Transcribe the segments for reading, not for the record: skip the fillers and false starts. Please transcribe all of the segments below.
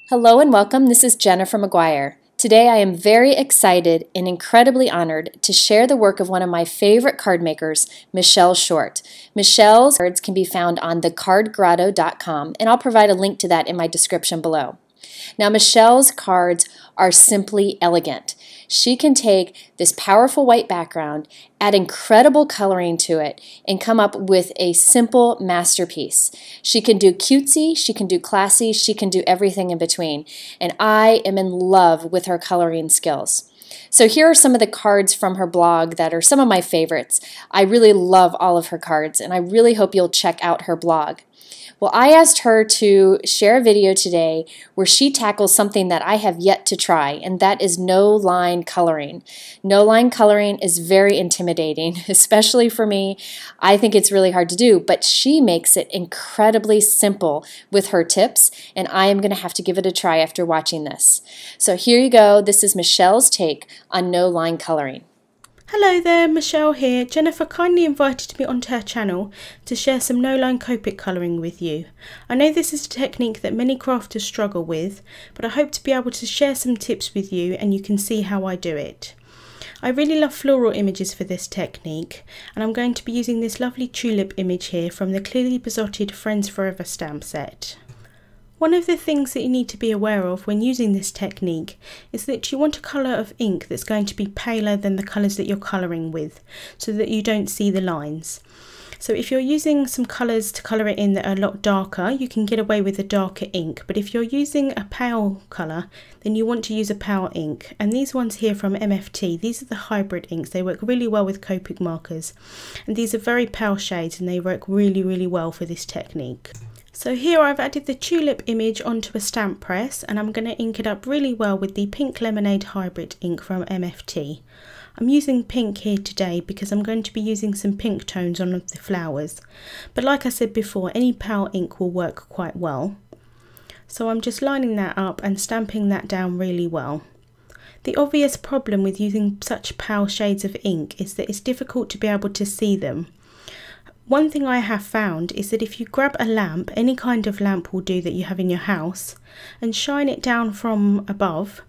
Hello and welcome. This is Jennifer McGuire. Today I am very excited and incredibly honored to share the work of one of my favorite card makers, Michelle Short. Michelle's cards can be found on thecardgrotto.com, and I'll provide a link to that in my description below. Now, Michelle's cards are simply elegant. She can take this powerful white background, add incredible coloring to it, and come up with a simple masterpiece. She can do cutesy, she can do classy, she can do everything in between. And I am in love with her coloring skills. So here are some of the cards from her blog that are some of my favorites. I really love all of her cards, and I really hope you'll check out her blog. Well, I asked her to share a video today where she tackles something that I have yet to try, and that is no-line coloring. No-line coloring is very intimidating, especially for me. I think it's really hard to do, but she makes it incredibly simple with her tips, and I am going to have to give it a try after watching this. So here you go. This is Michelle's take on no-line coloring. Hello there, Michelle here. Jennifer kindly invited me onto her channel to share some no-line Copic colouring with you. I know this is a technique that many crafters struggle with, but I hope to be able to share some tips with you and you can see how I do it. I really love floral images for this technique, and I'm going to be using this lovely tulip image here from the Clearly Besotted Friends Forever stamp set. One of the things that you need to be aware of when using this technique is that you want a colour of ink that's going to be paler than the colours that you're colouring with, so that you don't see the lines. So if you're using some colours to colour it in that are a lot darker, you can get away with a darker ink, but if you're using a pale colour, then you want to use a pale ink. And these ones here from MFT, these are the hybrid inks. They work really well with Copic markers, and these are very pale shades and they work really well for this technique. So here I've added the tulip image onto a stamp press, and I'm going to ink it up really well with the Pink Lemonade Hybrid ink from MFT. I'm using pink here today because I'm going to be using some pink tones on the flowers. But like I said before, any pale ink will work quite well. So I'm just lining that up and stamping that down really well. The obvious problem with using such pale shades of ink is that it's difficult to be able to see them. One thing I have found is that if you grab a lamp, any kind of lamp will do that you have in your house, and shine it down from above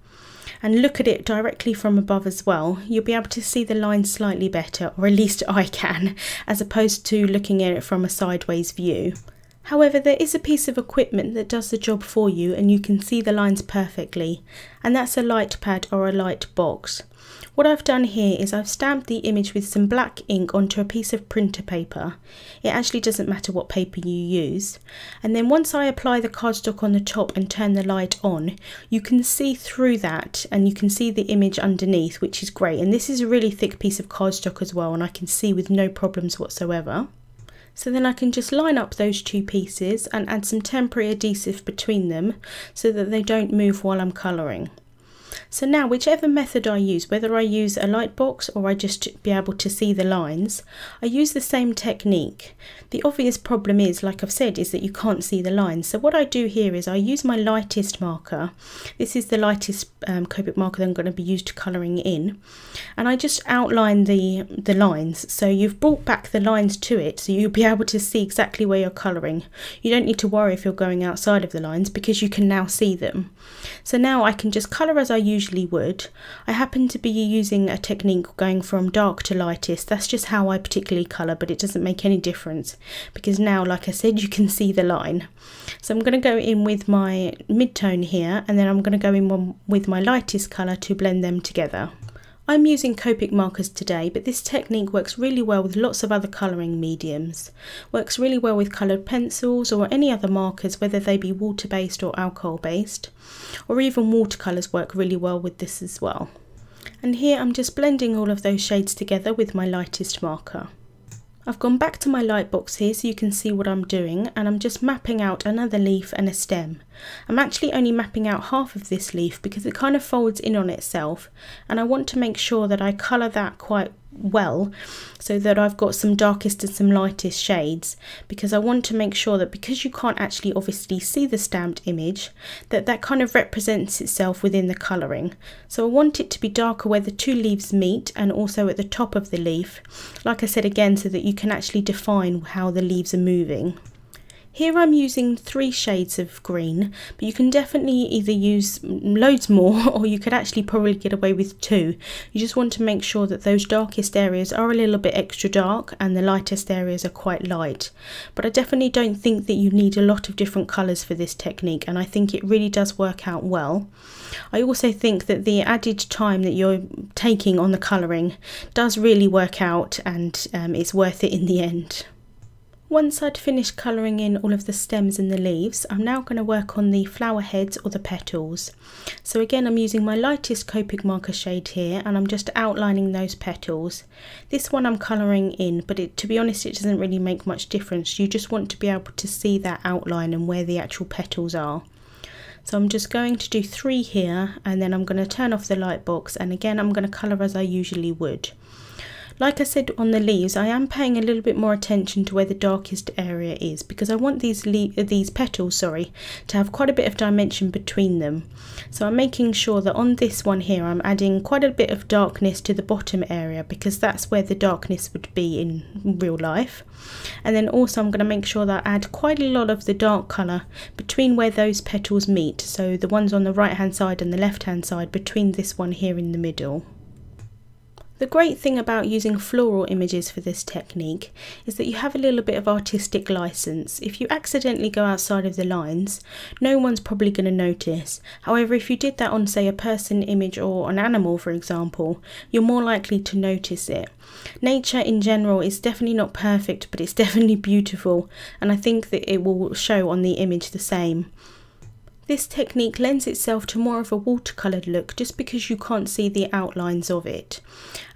and look at it directly from above as well, you'll be able to see the lines slightly better, or at least I can, as opposed to looking at it from a sideways view. However, there is a piece of equipment that does the job for you and you can see the lines perfectly, and that's a light pad or a light box. What I've done here is I've stamped the image with some black ink onto a piece of printer paper. It actually doesn't matter what paper you use. And then once I apply the cardstock on the top and turn the light on, you can see through that and you can see the image underneath, which is great. And this is a really thick piece of cardstock as well, and I can see with no problems whatsoever. So then I can just line up those two pieces and add some temporary adhesive between them so that they don't move while I'm colouring. So now, whichever method I use, whether I use a light box or I just be able to see the lines, I use the same technique. The obvious problem is, like I've said, is that you can't see the lines. So what I do here is I use my lightest marker. This is the lightest Copic marker that I'm going to be used to colouring in. And I just outline the lines. So you've brought back the lines to it, so you'll be able to see exactly where you're colouring. You don't need to worry if you're going outside of the lines because you can now see them. So now I can just colour as I usually would. I happen to be using a technique going from dark to lightest. That's just how I particularly colour, but it doesn't make any difference because now, like I said, you can see the line. So I'm going to go in with my mid-tone here, and then I'm going to go in with my lightest colour to blend them together. I'm using Copic markers today, but this technique works really well with lots of other colouring mediums. Works really well with coloured pencils or any other markers, whether they be water-based or alcohol-based, or even watercolours work really well with this as well. And here I'm just blending all of those shades together with my lightest marker. I've gone back to my light box here so you can see what I'm doing, and I'm just mapping out another leaf and a stem. I'm actually only mapping out half of this leaf because it kind of folds in on itself, and I want to make sure that I colour that quite well so that I've got some darkest and some lightest shades, because I want to make sure that, because you can't actually obviously see the stamped image, that kind of represents itself within the colouring. So I want it to be darker where the two leaves meet and also at the top of the leaf, like I said again, so that you can actually define how the leaves are moving. Here I'm using 3 shades of green, but you can definitely either use loads more or you could actually probably get away with 2. You just want to make sure that those darkest areas are a little bit extra dark and the lightest areas are quite light. But I definitely don't think that you need a lot of different colours for this technique, and I think it really does work out well. I also think that the added time that you're taking on the colouring does really work out, and it's worth it in the end. Once I'd finished colouring in all of the stems and the leaves, I'm now going to work on the flower heads or the petals. So again, I'm using my lightest Copic marker shade here, and I'm just outlining those petals. This one I'm colouring in, but to be honest, it doesn't really make much difference. You just want to be able to see that outline and where the actual petals are. So I'm just going to do 3 here, and then I'm going to turn off the light box, and again I'm going to colour as I usually would. Like I said on the leaves, I am paying a little bit more attention to where the darkest area is, because I want these petals, to have quite a bit of dimension between them. So I'm making sure that on this one here I'm adding quite a bit of darkness to the bottom area, because that's where the darkness would be in real life. And then also I'm going to make sure that I add quite a lot of the dark colour between where those petals meet, so the ones on the right hand side and the left hand side, between this one here in the middle. The great thing about using floral images for this technique is that you have a little bit of artistic license. If you accidentally go outside of the lines, no one's probably going to notice. However, if you did that on, say, a person image or an animal, for example, you're more likely to notice it. Nature in general is definitely not perfect, but it's definitely beautiful, and I think that it will show on the image the same. This technique lends itself to more of a watercoloured look, just because you can't see the outlines of it.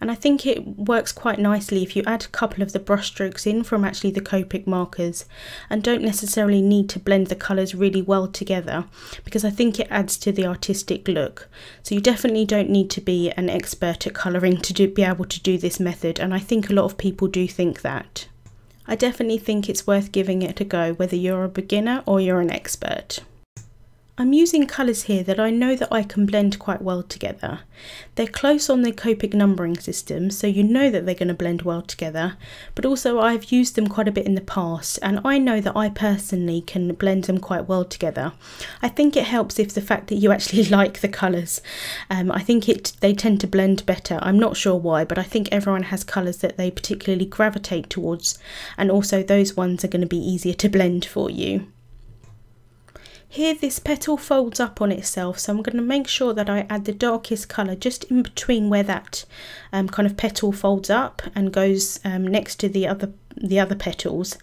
And I think it works quite nicely if you add a couple of the brush strokes in from actually the Copic markers, and don't necessarily need to blend the colours really well together, because I think it adds to the artistic look. So you definitely don't need to be an expert at colouring to be able to do this method, and I think a lot of people do think that. I definitely think it's worth giving it a go, whether you're a beginner or you're an expert. I'm using colours here that I know that I can blend quite well together. They're close on the Copic numbering system, so you know that they're going to blend well together, but also I've used them quite a bit in the past, and I know that I personally can blend them quite well together. I think it helps if the fact that you actually like the colours. I think they tend to blend better. I'm not sure why, but I think everyone has colours that they particularly gravitate towards, and also those ones are going to be easier to blend for you. Here this petal folds up on itself, so I'm going to make sure that I add the darkest colour just in between where that kind of petal folds up and goes next to the other petals.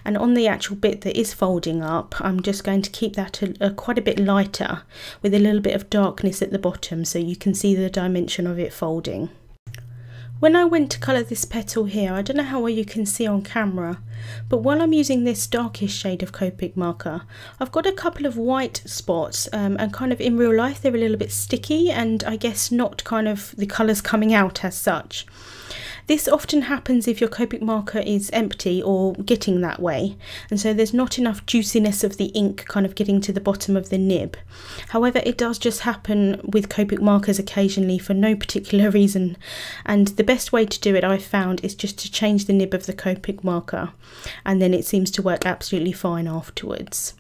And on the actual bit that is folding up, I'm just going to keep that quite a bit lighter, with a little bit of darkness at the bottom, so you can see the dimension of it folding. When I went to colour this petal here, I don't know how well you can see on camera, but while I'm using this darkest shade of Copic marker, I've got a couple of white spots, and kind of in real life they're a little bit sticky, and I guess not kind of the colours coming out as such. This often happens if your Copic marker is empty or getting that way, and so there's not enough juiciness of the ink kind of getting to the bottom of the nib. However, it does just happen with Copic markers occasionally for no particular reason, and the best way to do it, I've found, is just to change the nib of the Copic marker, and then it seems to work absolutely fine afterwards.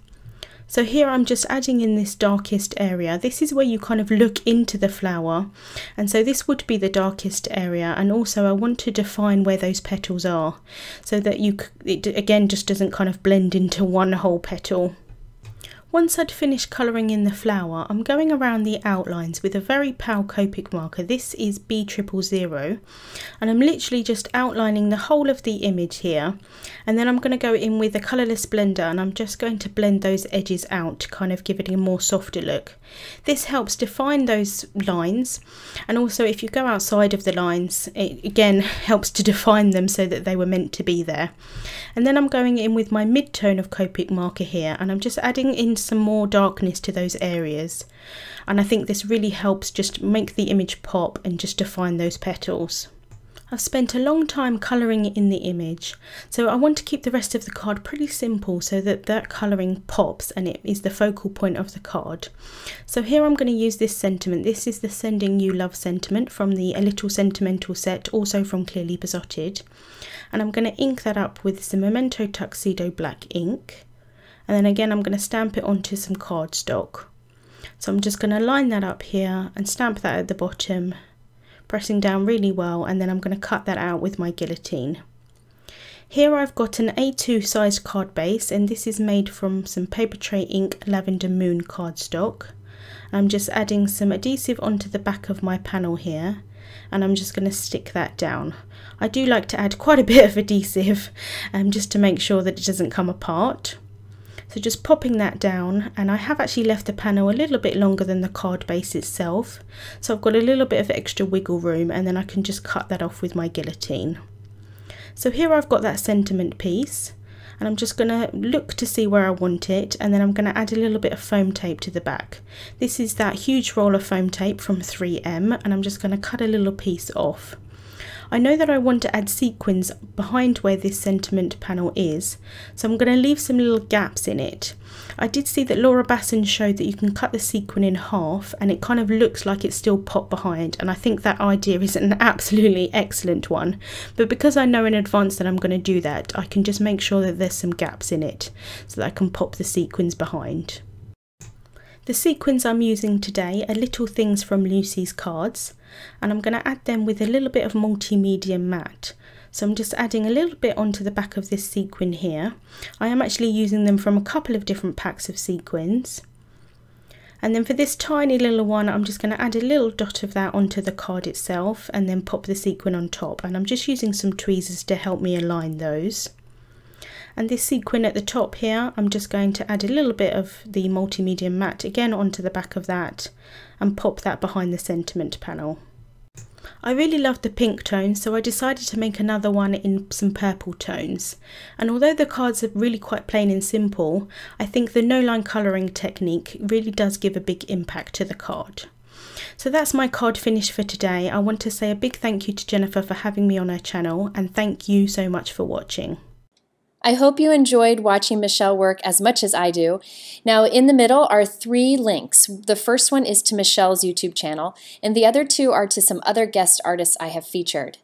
So here I'm just adding in this darkest area. This is where you kind of look into the flower, and so this would be the darkest area, and also I want to define where those petals are, so that it again just doesn't kind of blend into one whole petal. Once I'd finished colouring in the flower, I'm going around the outlines with a very pale Copic marker. This is B000, and I'm literally just outlining the whole of the image here, and then I'm going to go in with a colourless blender, and I'm just going to blend those edges out to kind of give it a more softer look. This helps define those lines, and also if you go outside of the lines, it again helps to define them so that they were meant to be there. And then I'm going in with my mid-tone of Copic marker here, and I'm just adding in some more darkness to those areas, and I think this really helps just make the image pop and just define those petals. I've spent a long time colouring in the image, so I want to keep the rest of the card pretty simple so that that colouring pops and it is the focal point of the card. So here I'm going to use this sentiment. This is the Sending You Love sentiment from the A Little Sentimental set, also from Clearly Besotted, and I'm going to ink that up with some Memento Tuxedo black ink. And then again, I'm going to stamp it onto some cardstock. So I'm just going to line that up here and stamp that at the bottom, pressing down really well, and then I'm going to cut that out with my guillotine. Here I've got an A2 sized card base, and this is made from some Paper Tray Ink Lavender Moon cardstock. I'm just adding some adhesive onto the back of my panel here, and I'm just going to stick that down. I do like to add quite a bit of adhesive just to make sure that it doesn't come apart. So just popping that down, and I have actually left the panel a little bit longer than the card base itself, so I've got a little bit of extra wiggle room, and then I can just cut that off with my guillotine. So here I've got that sentiment piece, and I'm just going to look to see where I want it, and then I'm going to add a little bit of foam tape to the back. This is that huge roll of foam tape from 3M, and I'm just going to cut a little piece off. I know that I want to add sequins behind where this sentiment panel is, so I'm going to leave some little gaps in it. I did see that Laura Basson showed that you can cut the sequin in half and it kind of looks like it's still popped behind, and I think that idea is an absolutely excellent one. But because I know in advance that I'm going to do that, I can just make sure that there's some gaps in it so that I can pop the sequins behind. The sequins I'm using today are little things from Lucy's cards, and I'm going to add them with a little bit of multimedia matte. So I'm just adding a little bit onto the back of this sequin here. I am actually using them from a couple of different packs of sequins. And then for this tiny little one, I'm just going to add a little dot of that onto the card itself and then pop the sequin on top. And I'm just using some tweezers to help me align those. And this sequin at the top here, I'm just going to add a little bit of the multimedia matte again onto the back of that and pop that behind the sentiment panel. I really loved the pink tone, so I decided to make another one in some purple tones. And although the cards are really quite plain and simple, I think the no-line colouring technique really does give a big impact to the card. So that's my card finished for today. I want to say a big thank you to Jennifer for having me on her channel, and thank you so much for watching. I hope you enjoyed watching Michelle work as much as I do. Now, in the middle are 3 links. The first one is to Michelle's YouTube channel, and the other 2 are to some other guest artists I have featured.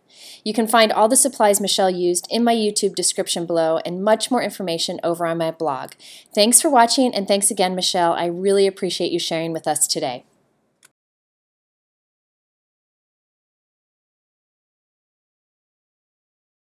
You can find all the supplies Michelle used in my YouTube description below, and much more information over on my blog. Thanks for watching, and thanks again, Michelle. I really appreciate you sharing with us today.